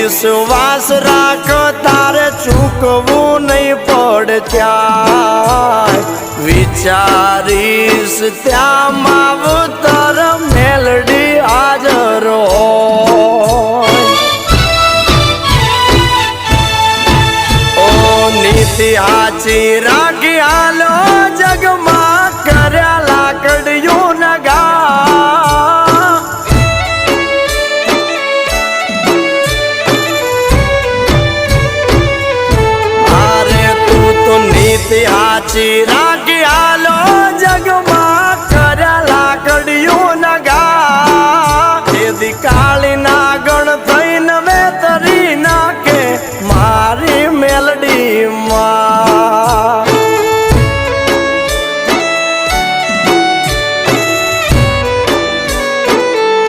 વિશ્વાસ રાખ તારે ચૂકવું નહીં પડે ક્યાંય વિચારીશ ત્યાં માવતર મેલડી હાજર હોય ઓ નીતિ હાચી રાખી હાલો જગમાં કર્યા લાકડીયું નગા નીતિ હાચી